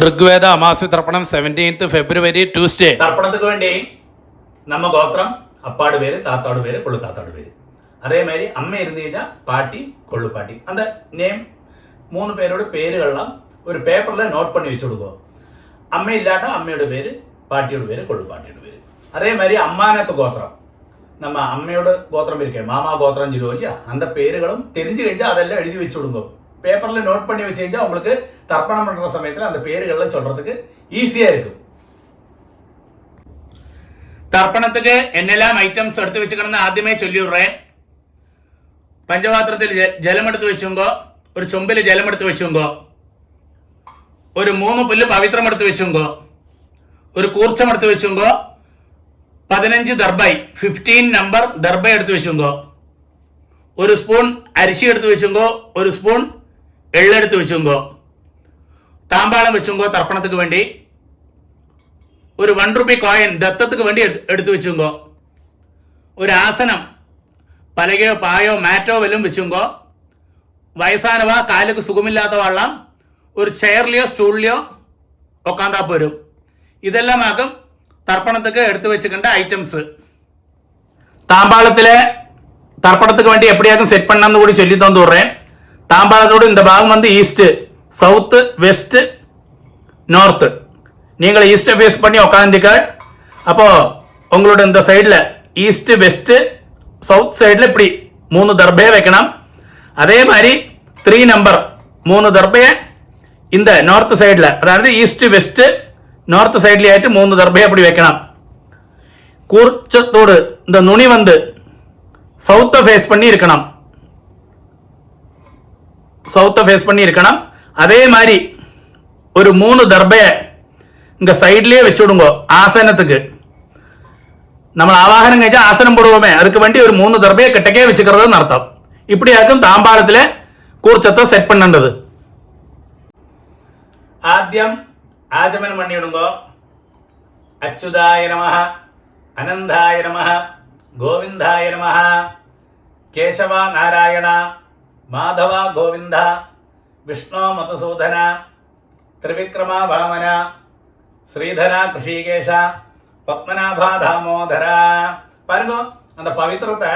ഋഗ്വേദ അമാസി തർപ്പണം 17th February Tuesday. தர்ப்பணத்துக்கு வேண்டி நம்ம கோத்திரம் அப்பாடு பேரு, தாத்தாடு பேரு, கொள்ளு தாத்தாடு பேரு. அதே மாதிரி அம்மை இருந்தீங்கன்னா பாட்டி, கொள்ளு பாட்டி. அந்த நேம் 3 பேரோட பேருகள்லாம் ஒரு பேப்பரில் நோட் பண்ணி வச்சு கொடுக்கும். அம்மை இல்லாட்டா அம்மையோட பேர், பாட்டியோட பேர், கொள்ளு பாட்டியோட பேர். அதே மாதிரி அம்மானத்து கோத்திரம், நம்ம அம்மையோட கோத்திரம் இருக்கே, மாமா கோத்திரம் சொல்லுவோம் இல்லையா, அந்த பேருகளும் தெரிஞ்சு കഴിഞ്ഞാல் அதெல்லாம் எழுதி வச்சு கொடுங்க. பேப்பரில் நோட் பண்ணி வச்சு കഴിഞ്ഞാல் உங்களுக்கு தர்ப்பணம் பண்ணுற சமயத்தில் அந்த பேருகள்லாம் சொல்கிறதுக்கு ஈஸியாக இருக்கும். தர்ப்பணத்துக்கு என்னெல்லாம் ஐட்டம்ஸ் எடுத்து வச்சுக்கணும்னு ആദ്യമേ ചൊല്ലിവിടുறேன். പഞ്ചപാത്രത്തിൽ ജലമെടുത്ത് വെച്ചുങ്കോ, ഒരു ചൊമ്പിൽ ജലമെടുത്ത് വെച്ചുങ്കോ, ഒരു 3 പുല്ല് പവിത്രം എടുത്ത് വെച്ചുങ്കോ, ഒരു കൂർച്ചം എടുത്ത് വെച്ചുങ്കോ, 15 ദർബൈ 15 നമ്പർ ദർബൈ എടുത്ത് വെച്ചുങ്കോ, ഒരു സ്പൂൺ അരിശി എടുത്ത് വെച്ചുങ്കോ, ഒരു സ്പൂൺ എള്ളെടുത്ത് വെച്ചുങ്കോ, താമ്പാളം വെച്ചുങ്കോ, തർപ്പണத்துக்கு വേണ്ടി ഒരു 1 രൂപ കോയിൻ ദത്തத்துக்கு വേണ്ടി എടുത്തു വെച്ചുങ്കോ, ഒരു ആസനം പലകയോ പായോ മാറ്റോ വല്ലതും വെച്ചുങ്കോ, വയസ്സാനവ കാലുക്ക് സുഖമില്ലാത്ത വള്ളം ഒരു ചെയറിലെയോ സ്റ്റൂളിലെയോ ഉക്കാന്താ പോരും. ഇതെല്ലാം ആക്കും തർപ്പണத்துக்கு എടുത്തു വെച്ചിട്ടുണ്ട് ഐറ്റംസ്. தாம்பாளத்தில் தர்ப்பணத்துக்கு வேண்டி எப்படியாக்கும் செட் பண்ணான்னு கூட சொல்லி தந்து விடுறேன். தாம்பாளத்தோடு இந்த பாகம் வந்து ஈஸ்ட், சவுத்து, வெஸ்ட், நார்த்து. நீங்கள் ஈஸ்ட்டை ஃபேஸ் பண்ணி உட்காந்துக்க. அப்போது உங்களோட இந்த சைடில் ஈஸ்ட்டு, வெஸ்ட்டு, சவுத் சைடில் இப்படி 3 தர்பையை வைக்கணும். அதே மாதிரி 3 நம்பர் 3 தர்பையை இந்த நார்த்து சைடில், அதாவது ஈஸ்ட்டு, வெஸ்ட்டு, நார்த்து சைட்லேயாയിട്ട് 3 தர்பையை அப்படி வைக்கணும். கூர்ச்சத்தோடு இந்த நுனி வந்து சவுத்தை ஃபேஸ் பண்ணி இருக்கணும், சவுத்தை ஃபேஸ் பண்ணி இருக்கணும். அதே மாதிரி ஒரு 3 தர்பையை இங்கே சைட்லேயே வச்சு விடுங்கோ. ஆசனத்துக்கு നമ്മൾ ആവാഹനം കഴിച്ചാൽ ആസനം പോടുവോമേ, அதுக்கு വേണ്ടി ഒരു 3 ദർബയെ കിട്ടക്കേ വെച്ചിരിക്കുന്നത് അർത്ഥം. ഇപ്പടിയാക്കും താമ്പാളത്തിലെ കൂർച്ചത്തെ സെറ്റ് പണ്ണേണ്ടത്. ആദ്യം ആചമനം പണിയിടുമ്പോ അച്യുതായ നമഃ, അനന്തായ നമഃ, ഗോവിന്ദായ നമഃ, കേശവ നാരായണ, മാധവ ഗോവിന്ദ, വിഷ്ണു മധുസൂദന, ത്രിവിക്രമ വാമന, ശ്രീധര ഋഷികേശ, பத்மநாப தாமோதரா. பாருங்க, அந்த பவித்திரத்தை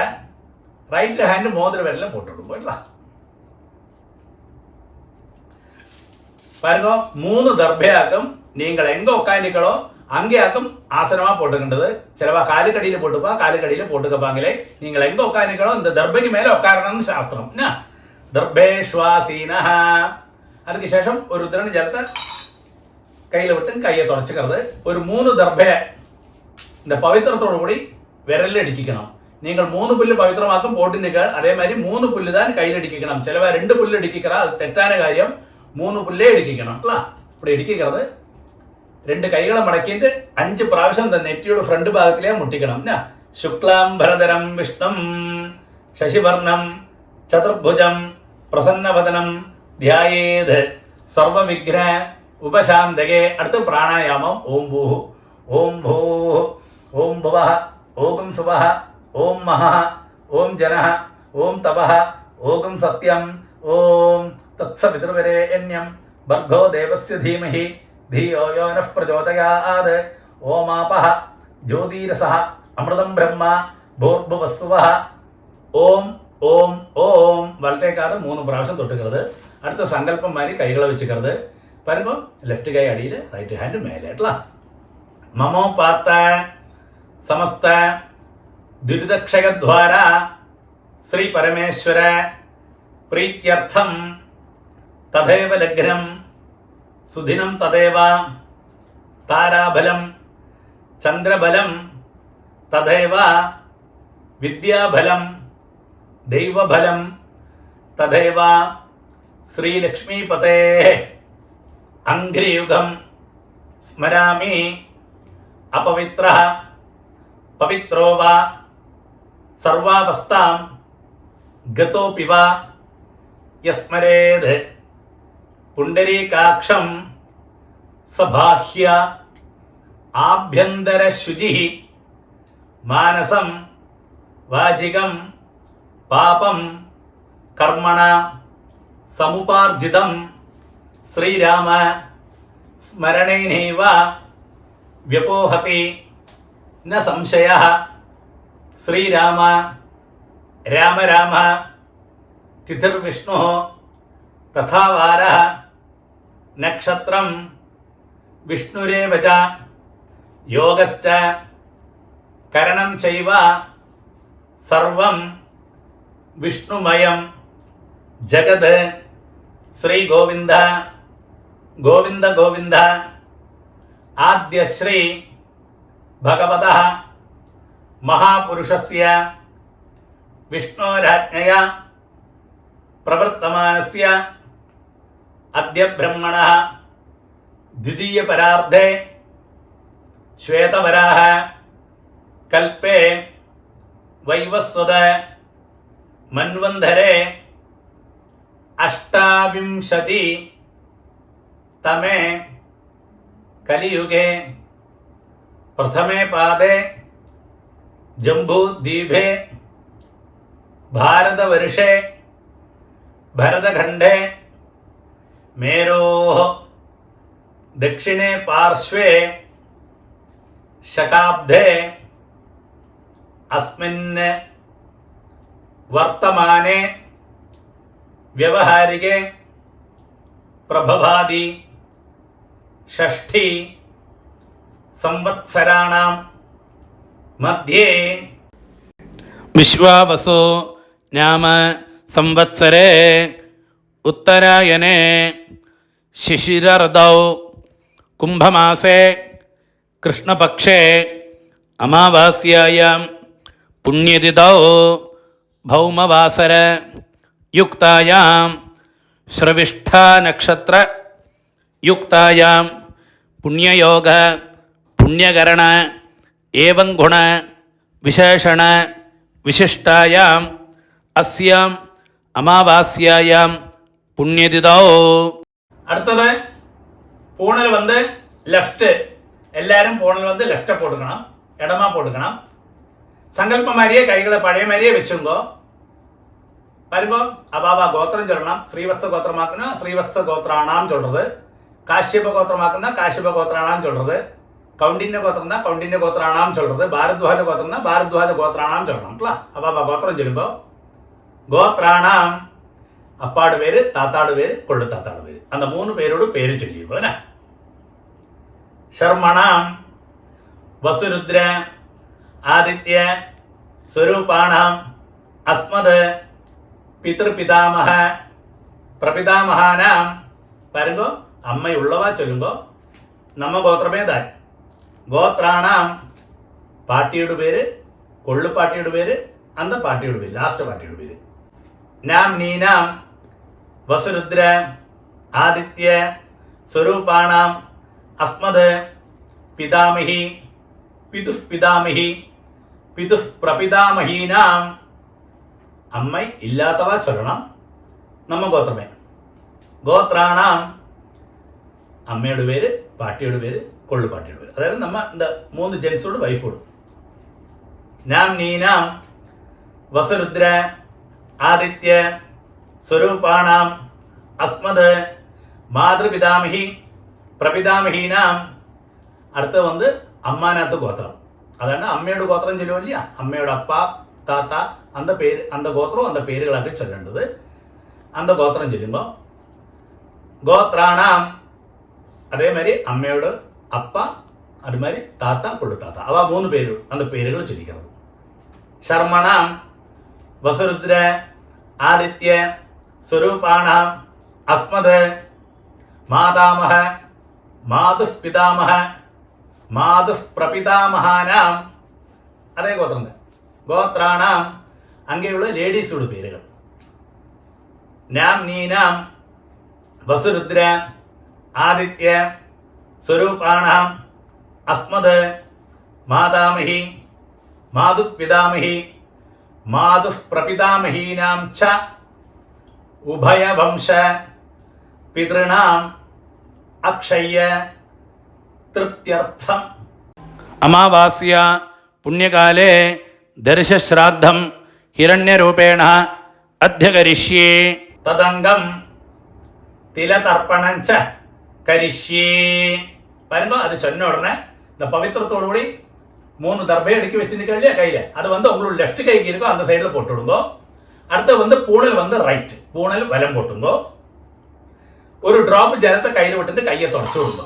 ரைட் ஹேண்ட் மோதிர விரல்ல போட்டு விடும். போயிடலாம். பாருங்க, 3 தர்பையாக்கும் நீங்கள் எங்க உட்காந்துக்களோ அங்கேயாக்கும் ஆசனமா போட்டுக்கின்றது. சிலவா காலுக்கடியில் போட்டுப்பா, காலுக்கடியில் போட்டுக்கப்பாங்களே. நீங்கள் எங்க உட்காந்துக்களோ இந்த தர்பைக்கு மேல உட்காரணும்னு சாஸ்திரம். என்ன தர்பேஷ்வாசீனா. அதுக்கு சேஷம் ஒரு திறன் ஜலத்தை கையில் விட்டு கையை தொடச்சிக்கிறது. ஒரு 3 தர்பையை இந்த பவித்திரத்தோடு கூடி விரலில் அடிக்கணும். நீங்கள் 3 புல்லு பவித்திரமாக்கும் போட்டுனீர்கள். அதே மாதிரி 3 புல்லு தான் கையில் அடிக்கணும். சிலவா 2 புல்லு அடிக்கிறா, அது தெറ്റാன காரியம். 3 புல்லே அடிக்கணும். இப்படி அடிக்கிறது. 2 கைகளை மடக்கிட்டு 5 പ്രാവശ്യം இந்த நெற்றியோட ஃப்ரண்ட் பாகத்திலே முட்டிக்கணும். சுக்லாம் பரதரம் விஷ்ணம் சசிவர்ணம் சதுர்புஜம் பிரசன்னவதனம் தியாயேத் சர்வ விக்ன உபசாந்தகே. அடுத்து பிராணாயாமம். ஓம் பூ, ஓம் பூ, ஓம் புவः, ஓம் சுவः, ஓம் மஹः, ஓம் ஜனः, ஓம் தபः, ஓம் சத்யம், ஓம் தத்சவிதுர்வரேண்யம் भर्गो देवस्य धीमहि धियो यो नः प्रचोदयात्. ओमापः ज्योतिरसः अमृतं ब्रह्म भूर्भुवस्सुवः. ஓம் ஓம் ஓம் வலத்தைக்காத 3 പ്രാവശ്യം തൊട്ടുக்கிறது. அடுத்த சங்கல்பம் மாதிரி கைகளை வச்சுக்கிறது. பாருங்க, லெஃப்ட் கை அடியில், ரைட் ஹேண்டு மேலே. மமோ பார்த்த समस्त दुरितक्षयद्वारा श्री परमेश्वर प्रीत्यर्थम तदेव लग्नं सुदिनं तदेव ताराबलं चंद्रबलं तदेव विद्याबलं दैवबलं तदेव श्रीलक्ष्मीपते अंघ्रियुगं स्मरामि. अपवित्रः पवित्रो वा सर्वावस्थां गतोऽपि वा यस्मरेद् पुण्डरीकाक्षं सबाह्य आभ्यन्तरशुचिः मानसं वाचिकं पापं कर्मणा समुपार्जितं श्रीराम स्मरणेनैव व्यपोहति न संशयः। श्रीराम राम राम तिथिर्विष्णुः तथा वारः नक्षत्रं विष्णुरेव च योगश्च करणं चैव सर्वं विष्णुमयं जगत्। श्री गोविंद गोविंद गोविंद। आद्य श्री भगवतः महापुरुषस्य विष्णोराज्ञया प्रवर्तमानस्य अद्य ब्रह्मणः द्वितीय परार्धे श्वेतवराह कल्पे वैवस्वत मन्वन्धरे 28 तमे कलियुगे प्रथमे पादे जम्बूद्वीपे भारतवर्षे भरतखण्डे मेरोः दक्षिणे पार्श्वे शकाब्दे अस्मिन् वर्तमाने व्यवहारिके प्रभवादि षष्ठी संवत्सराणां मध्ये विश्वावसु नाम संवत्सरे उत्तरायणे शिशिरर्दौ कुंभमासे कृष्णपक्षे अमावास्यायां पुण्यतिथौ भौमवासर युक्तायां श्रविष्ठा नक्षत्र युक्तायां पुण्ययोग पुण्यकरण एवं गुण विशेषण विशिष्टायां अस्यां अमावास्यायां पुण्यतिथौ। അടുത്തത് പൂണൽ വന്ന് ലെഫ്റ്റ്. എല്ലാവരും പൂണൽ വന്ന് ലെഫ്റ്റ് പോട്ടുക്കണം, ഇടമാ പോട്ടുക്കണം. സങ്കല്പ മാരിയെ കൈകളെ പഴയ മാരിയെ വെച്ചുങ്കോ വരുമ്പോ അബാബ ഗോത്രം ചൊല്ലണം. ശ്രീവത്സ ഗോത്രമാക്കുന്ന ശ്രീവത്സ ഗോത്രാണാം ചൊല്ലത്, കാശ്യപ ഗോത്രമാക്കുന്ന കാശ്യപ ഗോത്രാണാം ചൊല്ലത്, കൗണ്ടിന്യ ഗോത്രം കൗണ്ടിന്യ ഗോത്രാണാം ചൊല്ലത്, ഭാരദ്വാജ ഗോത്രം ഭാരദ്വാജ ഗോത്രാണാം ചൊല്ലണം. അബാബ ഗോത്രം ചൊല്ലുമ്പോ ഗോത്രാണാം അപ്പാട് പേര്, താത്താട് പേര്, കൊള്ളു താത്താട് പേര്, அந்த 3 പേരോട് പേര് ചൊല്ലിയുമ്പോ ശർമ്മണാം വസുരുദ്ര ആദിത്യ സ്വരൂപാണാം അസ്മത് പിതൃപിതാമഹ പ്രപിതാമഹാനാം വരുമ്പോ അമ്മയുള്ളവ ചൊല്ലുമ്പോ നമ്മ ഗോത്രമേതാൻ ഗോത്രാണാം പാർട്ടിയുടെ പേര്, കൊള്ളു പാർട്ടിയുടെ പേര്, അന്ത പാർട്ടിയുടെ പേര്, ലാസ്റ്റ് പാർട്ടിയുടെ പേര്. നാം നീനാം വസുരുദ്ര ആദിത്യ സ്വരൂപാണാം അസ്മത് പിതാമഹി പിതുഃ പിതാമഹി പിതുഃ പ്രപിതാമഹീനാം. അമ്മ ഇല്ലാത്തവ ചൊല്ലണം നമ്മ ഗോത്രമേ. ഗോത്രാണാം അമ്മയുടെ പേര്, പാർട്ടിയുടെ പേര്, കൊള്ളു പാർട്ടിയുടെ പേര്. അതായത് നമ്മ 3 ജെൻസോട് വൈഫോടും. നാം നീനാം വസുരുദ്ര ആദിത്യ സ്വരൂപാണാം അസ്മത് മാതൃപിതാമഹി പ്രപിതാമഹീനാം. അടുത്ത് വന്ന് അമ്മാനകത്ത് ഗോത്രം. അതാണ് അമ്മയുടെ ഗോത്രം ചൊല്ലുമില്ല, അമ്മയുടെ അപ്പ താത്ത അന്ത പേര്, അന്ത ഗോത്രവും അന്ത പേരുകളൊക്കെ ചൊല്ലേണ്ടത്. അന്ത ഗോത്രം ചൊല്ലുമ്പോൾ ഗോത്രാണാം അതേമാതിരി അമ്മയോട് അപ്പ, അതുമാതിരി താത്ത, കൊള്ളുത്താത്ത, അവ 3 പേര് അന്ത പേരുകൾ ചൊല്ലിക്കുന്നത്. ശർമ്മണാം വസുരുദ്ര ആദിത്യ സ്വരൂപാണാം അസ്മത് മാതാമഹ മാതുഃ പിതാമഹ മാതുഃ പ്രപിതാമഹാനാം. അതേ ഗോത്രം. ഗോത്രാണാം അങ്ങനെയുള്ള ലേഡീസോട് പേരുകൾ. നാം നീനാം വസുരുദ്ര ആദിത്യ സ്വരൂപാണാം അസ്മത് മാതാമഹി മാതുഃ പിതാമഹി മാതുഃ പ്രപിതാമഹീനാം ച ഉഭയവംശ പിതൃണാം അക്ഷയ്യ തൃപ്ത്യർത്ഥം. അമാവാസ്യ പുണ്യകാലേ ദർശശ്രാദ്ധം ഹിരണ്യരൂപേണ അധ്യകരിഷ്യേ. തദംഗം തിലതർപ്പണം ച കരിഷ്യേ. பாருங்க அது சொன்ன உடனே இந்த பவித்திரத்தோடு கூடி 3 தர்பை அடுக்கி வச்சுருக்க இல்லையா கையில், அது வந்து உங்களோட லெஃப்ட் கைக்கு இருக்கோ அந்த சைடில் போட்டு விடுங்கோ. அடுத்து வந்து பூணல் வந்து ரைட், பூணல் வலம் போட்டுங்கோ. ஒரு டிராப் ஜலத்தை கையில் விட்டுட்டு கையை தொடச்சு விடுங்க.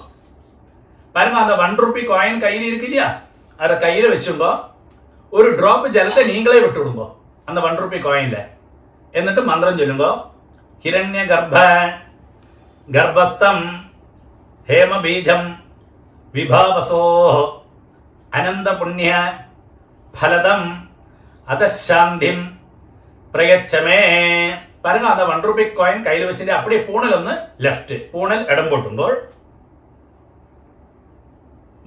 பாருங்க அந்த 1 ரூபி காயின் கையில் இருக்கு இல்லையா, அதை கையில் வச்சுங்கோ. ஒரு டிராப் ஜலத்தை நீங்களே விட்டு விடுங்கோ அந்த 1 ரூபி காயினில். എന്നിട്ട് മന്ത്രം ചൊല്ലുങ്കോ. ഹിരണ്യ ഗർഭ ഗർഭസ്ഥം ഹേമബീജം വിഭാവസോ അനന്തപുണ്യ ഫലദം അതശാന്തിം പ്രയച്ഛമേ. பாருங்க அந்த 1 ரூபி காயின் கையில் வச்சுட்டு அப்படியே பூணல் ഒന്ന് ലെഫ്റ്റ്, പൂണൽ ഇടം പൊട്ടുമ്പോൾ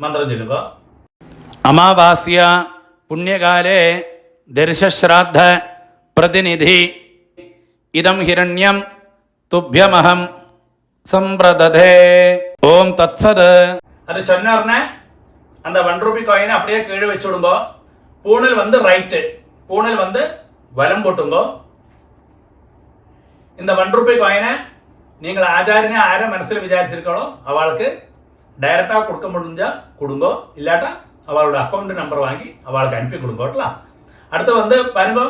മന്ത്രം ചൊല്ലുക. അമാവാസ്യ പുണ്യകാലേ ദർശശ്രാദ്ധ പ്രതിനിധി ഇദം ഹിരണ്യം തുഭ്യമഹം സമ്പ്രദധേ. ഓം തത്സത്. அது சொன்ன உடனே அந்த 1 ரூபி காயினை அப்படியே கீழே வச்சு விடுங்கோ. பூணல் வந்து ரைட்டு, பூணல் வந்து வலம் போட்டுங்கோ. இந்த 1 ரூபி காயினை நீங்கள் ஆச்சாரியனை ஆரை മനസ്സിൽ വിചാരിച്ചിരിക്കണോ അവൾക്ക് ഡയറക്റ്റാ കൊടുക്ക முடிஞ்சா കൊടുங்கோ, ഇല്ലാട്ടാ അവളുടെ അക്കൗണ്ട് നമ്പർ വാങ്ങി അവൾക്ക് അനുപ്പി കൊടുங்கோ. അടുത്ത് വന്ന് പാരുമ്പോ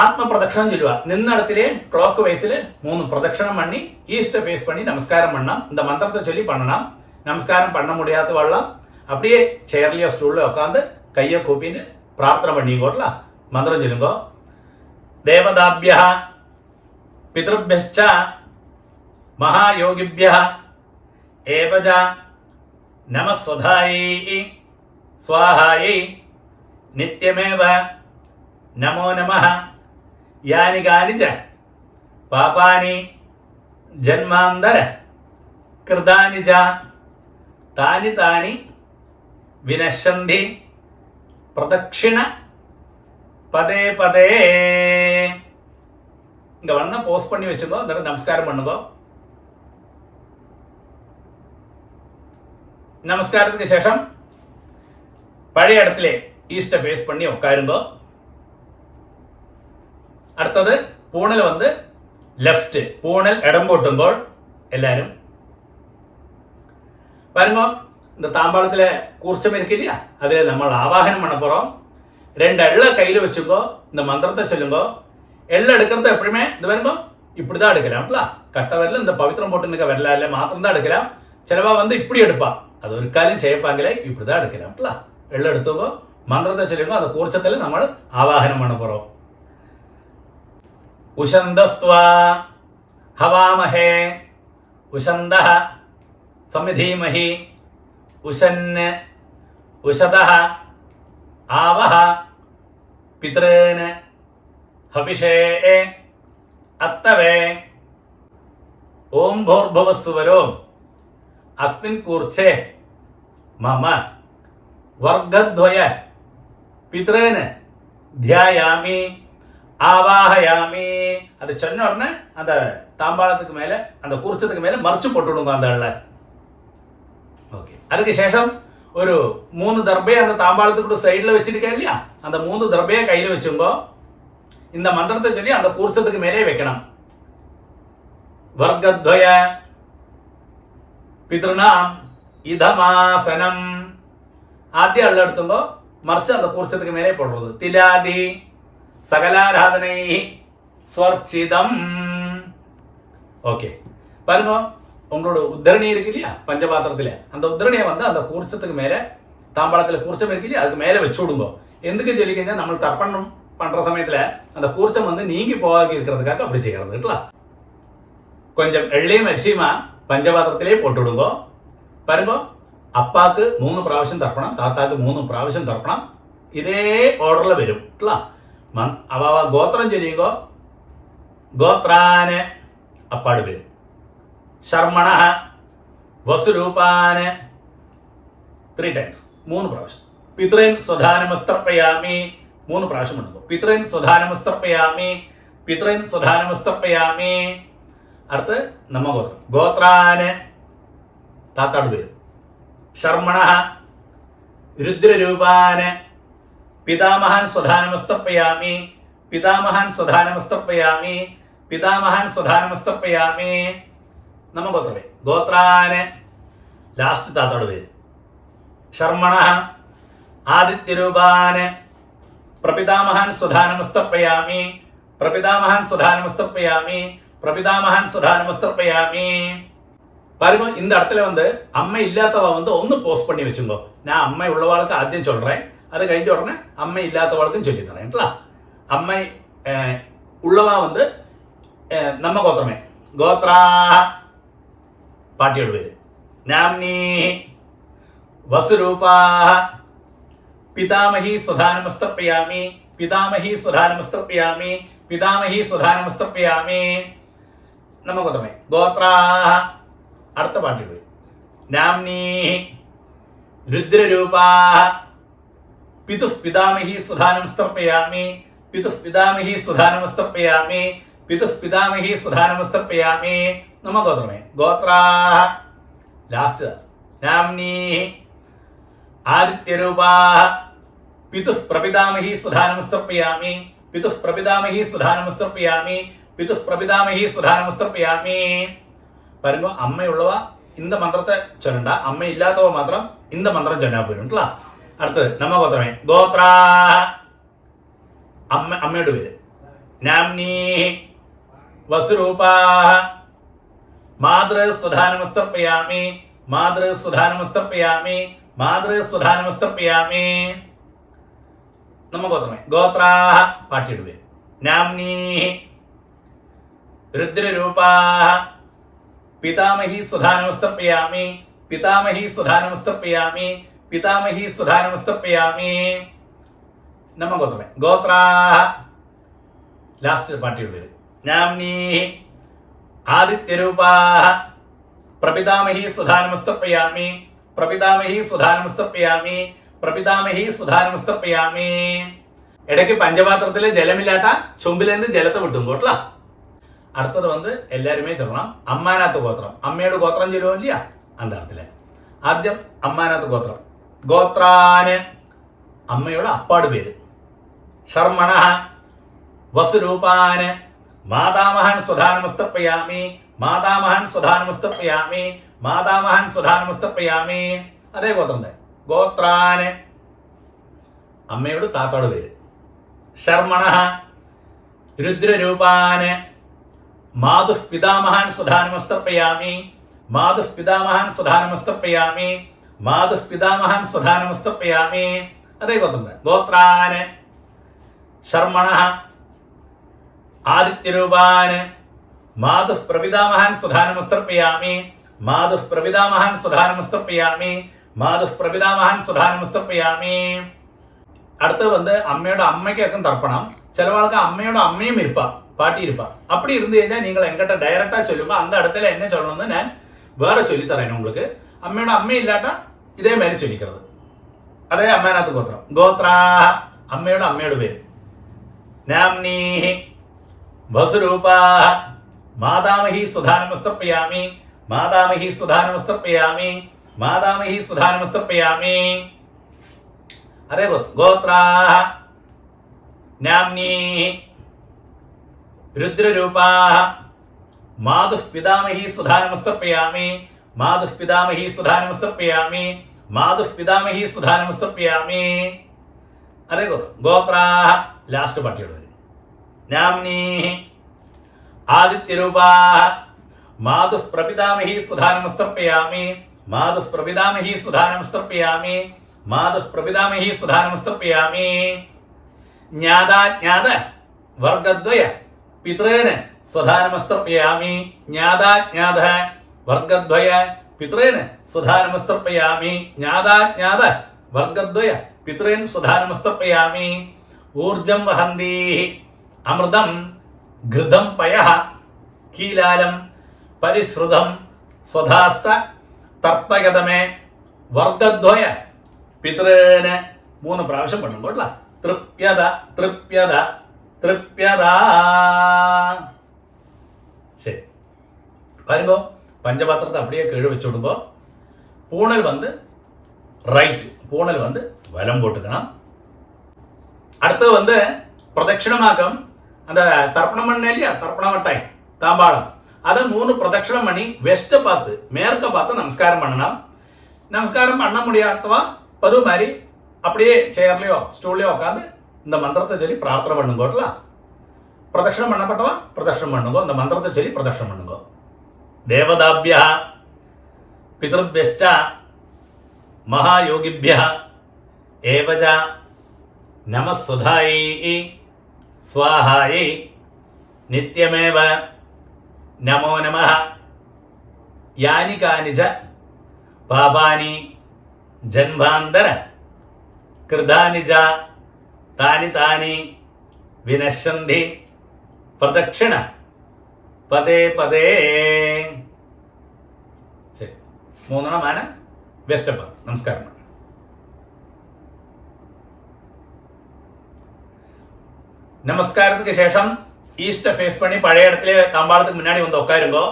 ആത്മ പ്രദക്ഷിണം ചൊല്ലുക. നിന്നിടത്തിലെ ക്ലോക്ക് വൈസിൽ 3 പ്രദക്ഷിണം பண்ணி ஈஸ்ட் ஃபேஸ் பண்ணி நமஸ்காரம் பண்ணலாம். இந்த மந்திரத்தை சொல்லி பண்ணலாம். நமஸ்காரம் பண்ண முடியாத வள்ளம் அப்படியே சேர்லையோ ஸ்டூல்லையோ உட்காந்து கையை கூப்பின்னு பிரார்த்தனை பண்ணிக்கோட்டலாம். மந்திரம் சொல்லுங்கோ. தேவதாபிய பிதൃഭ്യശ്ച മഹായോഗിഭ്യ ഏവച നമസ്വധായൈ സ്വാഹായൈ നിത്യമേവ നമോ നമഃ. യാനി കാനി ച പാപാനി ജന്മാന്തര കൃതാനി ച താനി താനി വിനശ്യന്തി പ്രദക്ഷിണ പദേ പദേ. இங்க வந்து போஸ்ட் பண்ணி வச்சுக்கோ. എന്നിട്ട് நமஸ்காரம் பண்ணுங்க. நமஸ்காரத்துக்கு ശേഷം പഴയ இடத்திலே ஈஸ்ட ஃபேஸ் பண்ணி உட்காருங்கோ. അടുത്തത് പൂണൽ വന്ന് ലെഫ്റ്റ്, പൂണൽ ഇടം പോട്ടുമ്പോൾ എല്ലാവരും பாருங்க இந்த தாம்பாளத்தில் கூர்ச்சம் இருக்கு இல்லையா, அதில் நம்ம ஆவாகனம் பண்ண போகிறோம். 2 எள்ள கையில் வச்சுக்கோ. இந்த மந்திரத்தை சொல்லுங்கோ. எள்ள எடுக்கிறது எப்பவுமே இந்த பாருங்க இப்படி தான் எடுக்கலாம்ல. கட்ட வரல இந்த பவித்திரம் போட்டு நிற்க வரல இல்லை மாத்திரம் தான் எடுக்கலாம். சிலவா வந்து இப்படி எடுப்பா, அது ஒரு காலையும் செய்யப்பாங்களே இப்படி தான் எடுக்கலாம்ல. எள்ள எடுத்துக்கோ, மந்திரத்தை சொல்லுங்க. அந்த கூர்ச்சத்தில் നമ്മൾ ஆவாகனம் பண்ண போகிறோம். ഉശന്തസ്ത്വാ ഹവാമഹേ ഉശന്തഃ സമിധീമഹി ഉശന് ഉശതഃ ആവഹ പിതॄന് ഹവിഷേ അത്തവേ. ഓം ഭൂർഭുവസ്സുവരോ അസ്മിൻ കൂർച്ചേ മമ വർഗദ്വയ പിതॄന് ധ്യായാമി ஆவாஹயாமி. அது சொன்ன உடனே அந்த தாம்பாளத்துக்கு மேலே அந்த குர்ச்சத்துக்கு மேலே மறைச்சு போட்டு விடுங்க அந்த ஆள. ஓகே. அதுக்கு சேஷம் ஒரு 3 தர்பையை அந்த தாம்பாளத்துக்கு சைடில் வச்சிருக்கேன் இல்லையா, அந்த 3 தர்பையை கையில் வச்சுங்கோ. இந்த மந்திரத்தை சொல்லி அந்த குர்ச்சத்துக்கு மேலே வைக்கணும். வர்க்கத்வய பிதൃணாம் இதமாசனம். ആദ്യം അള്ള എടുത്തുമ്പോ മറിച്ച് அந்த കുർച്ചத்துக்கு மேலே போடுறது. திலாதி சகலாராதனை ஸ்வர்ச்சிதம். ஓகே. பாருங்க உங்களோட உத்தரணி இருக்கு இல்லையா பஞ்சபாத்திரத்தில், அந்த உத்தரணியை வந்து அந்த கூர்ச்சத்துக்கு மேலே தாம்பாளத்தில் கூர்ச்சம் இருக்கு இல்லையா அதுக்கு மேலே வச்சு விடுங்க. எதுக்கு சொல்லிக்கிங்க, நம்ம தர்ப்பணம் பண்ணுற சமயத்தில் அந்த கூர்ச்சம் வந்து நீங்கி போகாது இருக்கிறதுக்காக அப்படி செய்கிறது. கொஞ்சம் எள்ளையும் அரிசியுமா பஞ்சபாத்திரத்திலே போட்டு விடுங்க. பாருங்க അപ്പാക്ക് 3 പ്രാവശ്യം തർപ്പണം, താത്താക്ക് 3 പ്രാവശ്യം തർപ്പണം. ഇതേ ഓർഡറിൽ വരും. അവ ഗോത്രം ചൊല്ലിയുമ്പോ ഗോത്രാന് അപ്പാട് വരും. ശർമ്മണ വസുരൂപാന് 3 ടൈംസ് 3 പ്രാവശ്യം. പിതൃൻ സ്വധാനമസ്തർപ്പയാമി 3 പ്രാവശ്യം എടുക്കും. പിതൃൻ സ്വധാനമസ്തർപ്പയാമി, പിതൃൻ സ്വധാനമസ്തർപ്പയാമി. അടുത്ത് നമ്മ ഗോത്രം ഗോത്രാന് താത്താട് വരും. ശർമ്മണ രുദ്രരൂപാന് പിതാമഹാൻ സ്വധാനമസ്തർപ്പയാമി, പിതാമഹാൻ സ്വധാനമസ്തർപ്പയാമി, പിതാമഹാൻ സ്വധാനമസ്തർപ്പയാമി. നമ്മ ഗോത്രമേ ഗോത്രാന് ലാസ്റ്റ് താത്തോട് പേര് ശർമ്മണ ആദിത്യരൂപാന് പ്രപിതാമഹാൻ സുധാനമസ്തർപ്പയാമി പ്രപിതാമഹാൻ സുധാനമസ്തർപ്പയാമി പ്രപിതാമഹാൻ സുധാനമസ്തർപ്പയാമി. பாருங்க இந்த இடத்துல வந்து அம்மை இல்லாதவ வந்து ஒன்று போஸ்ட் பண்ணி வச்சுங்கோ. நான் அம்மை உள்ளவாளுக்கு ஆദ്യം சொல்றேன், அது கழிஞ்ச உடனே அம்மை இல்லாதவாளுக்கும் சொல்லி தரேன்ல. அம்மை உள்ளவா வந்து நம்ம கோத்திரமே கோத்ரா பாட்டியோட பேரு நாம்னி வசுரூபா பிதாமகி சுதானமஸ்தர்ப்பயாமி பிதாமகி சுதானமஸ்தர்ப்பயாமி பிதாமகி சுதானமஸ்தர்ப்பயாமி. நம்ம கோத்திரமே கோத்ரா. അടുത്ത പാട്ടിൽ നാംനി രുദ്രരൂപാ പിതുഃ പിതാമഹി സുധാനമസ്തർപ്പയാമി പിതുഃ പിതാമഹി സുധാനമസ്തർപ്പയാമി പിതുഃ പിതാമഹി സുധാനമസ്തർപ്പയാമി. നമ്മ ഗോത്രമേ ഗോത്രാ. ലാസ്റ്റ് നാംനി ആദിത്യരൂപാ പിതുഃ പ്രപിതാമഹി സുധാനമസ്തർപ്പയാമി പിതുഃ പ്രപിതാമഹി സുധാനമസ്തർപ്പയാമി പിതുഃ പ്രപിതാമഹി സുധാനമസ്തർപ്പയാമി. பாருங்க அம்மையுள்ளவா இந்த மந்திரத்தை சொல்லண்டா, அம்மை இல்லாதவ மாத்திரம் இந்த மந்திரம் சொன்னா போயிடும்ல. அடுத்தது நம்ம கோத்திரமே கோத்ரா. അമ്മയുടെ പേര് നാംനി വസുരൂപാ മാതൃസുധാനമസ്തർപ്പയാമി മാതൃസുധാനമസ്തർപ്പയാമി മാതൃസുധാനമസ്തർപ്പയാമി. നമ്മ ഗോത്രമേ ഗോത്രാ. പാട്ടിയുടെ പേര് നാംനി രുദ്രരൂപാ പിതാമഹി സുധാനമസ്തർപ്പയാമി പിതാമഹി സുധാനമസ്തർപ്പയാമി പിതാമഹി സുധാനമസ്തർപ്പയാമി. നമ്മ ഗോത്രമേ ഗോത്രാ. ലാസ്റ്റ് പാട്ടിയുടെ പേര് നാംനി ആദിത്യരൂപാ പ്രപിതാമഹി സുധാനമസ്തർപ്പയാമി പ്രപിതാമഹി സുധാനമസ്തർപ്പയാമി പ്രപിതാമഹി സുധാനമസ്തർപ്പയാമി. ഇടയ്ക്ക് പഞ്ചപാത്രത്തിലെ ജലമില്ലാട്ട ചുമ്പിലേന്ന് ജലത്തെ വിട്ടും പോട്ടല്ല. അടുത്തത് വന്ന് എല്ലാരുമേ ചൊല്ലണം അമ്മാനാത്ത് ഗോത്രം. അമ്മയുടെ ഗോത്രം ചൊല്ലുമോ ഇല്ല அந்த இடத்துல. ആദ്യം അമ്മാനാത്ത് ഗോത്രം ഗോത്രാന് അമ്മയുടെ അപ്പാട് പേര് ശർമ്മണ വസുരൂപാന് മാതാമഹൻ സുധാനമസ്തർപ്പയാമി മാതാമഹൻ സുധാനമസ്തർപ്പയാമി മാതാമഹൻ സുധാനമസ്തർപ്പയാമി. അതേ ഗോത്രം തന്നെ ഗോത്രാന് അമ്മയുടെ താത്തോട് പേര് ശർമ്മണ രുദ്രരൂപാന് മാതുഃ പിതാമഹാൻ സുധാനമസ്തർപ്പയാമി മാതുഃ പിതാമഹാൻ സുധാനമസ്തർപ്പയാമി മാതുഃ പിതാമഹാൻ സുധാനമസ്തർപ്പയാമി. അതേ ഗോത്രം ഗോത്രാന് ശർമ്മണ ആദിത്യരൂപാന് മാതുഃ പ്രപിതാമഹാൻ സുധാനമസ്തർപ്പയാമി മാതുഃ പ്രപിതാമഹാൻ സുധാനമസ്തർപ്പയാമി മാതുഃ പ്രപിതാമഹാൻ സുധാനമസ്തർപ്പയാമി. അടുത്ത് വന്ന് അമ്മയുടെ അമ്മയ്ക്കൊക്കെ തർപ്പണം. ചിലവാൾക്ക് അമ്മയുടെ അമ്മയും ഇരുപ്പ பாட்டி இருப்பா. அப்படி இருந்து കഴിഞ്ഞാൽ നിങ്ങൾ എங்கிட்ட ഡയറക്റ്റാ ചൊല്ലുമ്പോൾ அந்த இடத்துல என்ன சொல்லணும்னு ഞാൻ വേറെ ചൊല്ലിത്തറേനും உங்களுக்கு. അമ്മയുടെ അമ്മയില്ലാട്ട ഇതേമാതിരി ചൊല്ലിക്കുന്നത്. അതേ അമ്മാനാത്ത് ഗോത്രം ഗോത്രാ. അമ്മയുടെ അമ്മയുടെ പേര് നാംനി വസുരൂപാ മാതാമഹി സുധാനമസ്തർപ്പയാമി മാതാമഹി സുധാനമസ്തർപ്പയാമി മാതാമഹി സുധാനമസ്തർപ്പയാമി. അതേ ഗോത്രാ. നാംനി രുദ്രരൂപാ മാതുഃ പിതാമഹി സുധാനമസ്തർപ്പയാമി മാതുഃ പിതാമഹി സുധാനമസ്തർപ്പയാമി മാതുഃ പിതാമഹി സുധാനമസ്തർപ്പയാമി. അതേ ഗോത്രാ. ലാസ്റ്റ് പാട്ടിയോട് വരും നാംനി ആദിത്യരൂപാ മാതുഃ പ്രപിതാമഹി സുധാനമസ്തർപ്പയാമി മാതുഃ പ്രപിതാമഹി സുധാനമസ്തർപ്പയാമി മാതുഃ പ്രപിതാമഹി സുധാനമസ്തർപ്പയാമി. ജ്ഞാതാജ്ഞാത വർഗദ്വയ പിതൃന് സുധാനമസ്തർപ്പയാമി ജ്ഞാതാജ്ഞാത വർഗദ്വയ പിതൃന് സുധാനമസ്തർപ്പയാമി ജ്ഞാതാജ്ഞാത വർഗദ്വയ പിതൃൻ സുധാനമസ്തർപ്പയാമി. ഊർജം വഹന്തി അമൃതം ഘൃതം പയഃ കീലാലം പരിശ്രുതം സ്വധാസ്ത തർപ്പഗതമേ വർഗദ്വയ പിതൃന്. 3 പ്രാവശ്യം പണ്ണുമ്പോട്ട തൃപ്യത തൃപ്യത തൃപ്യത. ശരി വരുമ്പോ பஞ்சபாத்திரத்தை அப்படியே கீழே வச்சு விடுங்கோ. பூணல் வந்து ரைட், பூணல் வந்து வலம் போட்டுக்கணும். அடுத்து வந்து பிரதட்சிணமாக்கம் அந்த தர்ப்பணம் பண்ண இல்லையா, தர்ப்பண மட்டாய் தாம்பாளம் அதை 3 பிரதட்சணம் பண்ணி வெஸ்ட் பார்த்து மேற்க பார்த்து நமஸ்காரம் பண்ணணும். நமஸ்காரம் பண்ண முடியாதவா பது மாதிரி அப்படியே சேர்லையோ ஸ்டூல்லையோ உட்காந்து இந்த மந்திரத்தை சொல்லி பிரார்த்தனை பண்ணுங்கோட்ல. பிரதட்சணம் பண்ணப்பட்டவா பிரதட்சணம் பண்ணுங்கோ, இந்த மந்திரத்தை சொல்லி பிரதட்சணம் பண்ணுங்கோ. தேவதாபியா பிதృభ్యశ్చ மகாயோகிभ्यः ஏவஜ நமஸ்சுதாயை ஸ்வாஹாயை நித்யமேவ நமோ நமः. யானி கானி ச பாபானி ஜன்மாந்தர கிருதானி ச தானி தானி வினശ്യന്തി பிரதட்சிண പദേ പദേ. ശരി, 3 വെസ്റ്റപ്പ്. നമസ്കാരം. நமஸ்காரத்துக்கு சேஷம் ஈஸ்ட ஃபேஸ் பண்ணி பழைய இடத்துல தாம்பாளத்துக்கு முன்னாடி வந்து உட்காருங்கோ.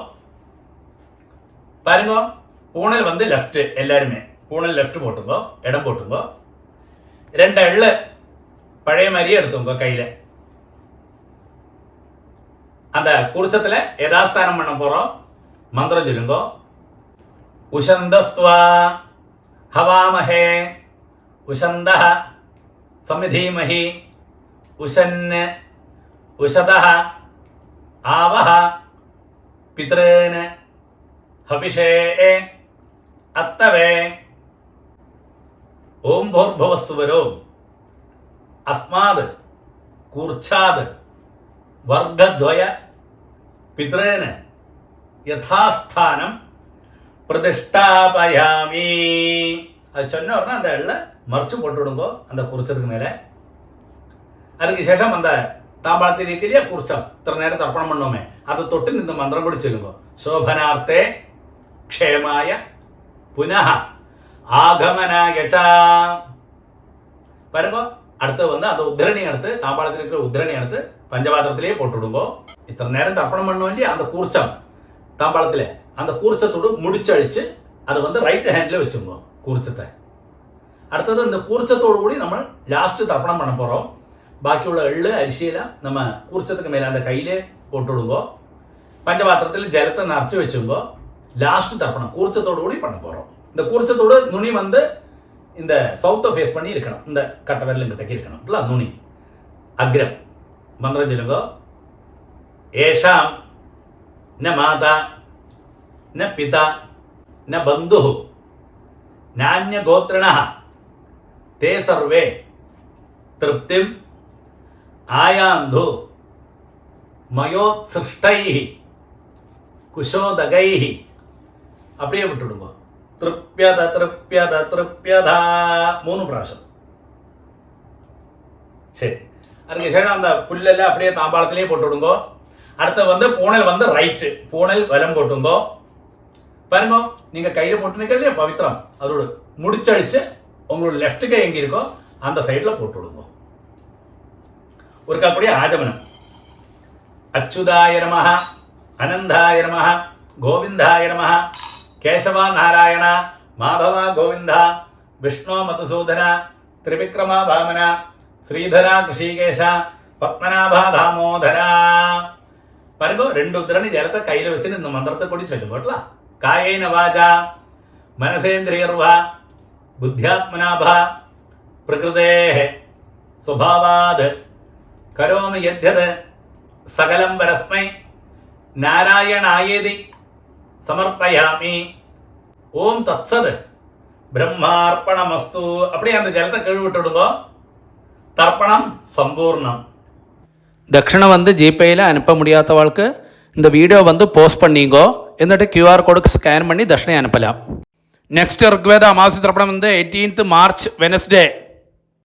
பாருங்க, பூனல் வந்து லெஃப்ட், எல்லாருமே பூனல் லெஃப்ட் போட்டுங்கோ, இடம் போட்டுங்கோ. 2 எள்ளு பழைய மாதிரியே எடுத்துங்க கையில. அந்த குருச்சத்துல யதாஸ்தானம் பண்ண போறோம். மந்திரம் சொல்லுங்கோ. உஷந்தஸ்த்வா ஹவாமஹே உஷந்தஹ சமிதீமஹி உஷன் உஷதஹ ஆவஹ பித்ரேன ஹவிஷே அத்தவே. ஓம் பூர்புவஸ்சுவரோ அஸ்மாத் கூர்ச்சாத் വർഗദ്വയ പിതൃന് യഥാസ്ഥാനം പ്രതിഷ്ഠാപയാമി. அது சொன்ன உடனே அந்த எள்ள மறைச்சு போட்டு விடுங்கோ அந்த குறிச்சதுக்கு மேலே. அதுக்கு சேஷம் அந்த தாம்பாளத்தில் இருக்கிற குறிச்சம் இத்தனை நேரம் தர்ப்பணம் பண்ணோமே அதை தொட்டு இந்த மந்திரம் கூட சொல்லுங்கோ. சோபனார்த்தே க்ஷேமாய புனः ஆகமனாய ச. பாருங்க, அடுத்து வந்து அந்த உத்திரணி எடுத்து தாம்பாளத்தில் இருக்கிற உத்திரணி எடுத்து பஞ்சபாத்திரத்திலேயே போட்டு விடுங்கோ. இத்தனை நேரம் தர்ப்பணம் பண்ணோம் இல்லையா அந்த கூர்ச்சம் தாம்பாளத்தில், அந்த கூர்ச்சத்தோடு முடிச்சழிச்சு அதை வந்து ரைட் ஹேண்டில் வச்சுங்கோ கூர்ச்சத்தை. அடுத்தது இந்த கூர்ச்சத்தோடு கூடி நம்ம லாஸ்ட்டு தர்ப்பணம் பண்ண போகிறோம். பாக்கியுள்ள எள்ளு அரிசியெல்லாம் நம்ம கூர்ச்சத்துக்கு மேலே அந்த கையிலே போட்டு விடுங்கோ. பஞ்சபாத்திரத்தில் ஜலத்தை நிறச்சி வச்சுங்கோ. லாஸ்ட்டு தர்ப்பணம் கூர்ச்சத்தோடு கூடி பண்ண போகிறோம். இந்த கூர்ச்சத்தோடு நுனி வந்து இந்த சவுத்தை ஃபேஸ் பண்ணி இருக்கணும், இந்த கட்டை விரலும் கிட்டக்கு இருக்கணும் இல்லை நுனி அக்ரம். மந்திரம் சொல்லுங்கோ. ஏஷாம் ந மாதா ந பிதா ந பந்து நானிய கோத்ரண தே சர்வே திருப்திம் ஆயாந்து மயோத்சிருஷ்டை குஷோதகை. அப்படியே விட்டுடுங்க. திருப்யத திருப்யத திருப்யதா 3 പ്രാവശ്യം. சரி, அதுக்கு சேஷம் அந்த புல்லெல்லாம் அப்படியே தாம்பாளத்திலேயே போட்டு விடுங்கோ. அடுத்து வந்து பூனல் வந்து ரைட்டு, பூனல் வலம் போட்டுங்கோ. பாருங்க, நீங்க கையில போட்டு நிற்கிறதே பவித்திரம் அதோட முடிச்சழிச்சு உங்களோட லெஃப்ட் கை எங்க இருக்கோ அந்த சைட்ல போட்டு விடுங்க. ஒரு அப்படியே ஆஜமனம். அச்சுதாய நமஹ அனந்தாய நமஹ கோவிந்தாய நமஹ கேசவா நாராயண மாதவா கோவிந்த விஷ்ணு மதுசூதன திரிவிக்ரமா பாமன ஸ்ரீதரா கிருஷிகேஷ பத்மநாபா தாமோதர. பாருங்க, 2 உத்திரணி ஜலத்தை கையில் வச்சுன்னு இந்த மந்திரத்தை கூடி சொல்லுங்கோட்டலாம். காயேன வாஜா மனசேந்திரியர்வா புத்தியாத்மனாபா பிரகிருதே சுபாவாத் கரோமி யத்யத் சகலம் பரஸ்மை நாராயணாயேதி சமர்ப்பயாமி. ஓம் தத்சத் பிரம்மார்ப்பணமஸ்து. அப்படியே அந்த ஜலத்தை கழுவிட்டு விடுங்க. தர்ப்பணம் சம்பூர்ணம். தட்சிணை வந்து ஜிபேயில் அனுப்ப முடியாதவளுக்கு இந்த வீடியோ வந்து போஸ்ட் பண்ணிங்கோ. എന്നിട്ട് QR കോഡ് സ്കാൻ பண்ணி தட்சிணை அனுப்பலாம். நெக்ஸ்ட் ருக்வேத அமாவாசை தர்ப்பணம் வந்து 18th March வெனஸ்டே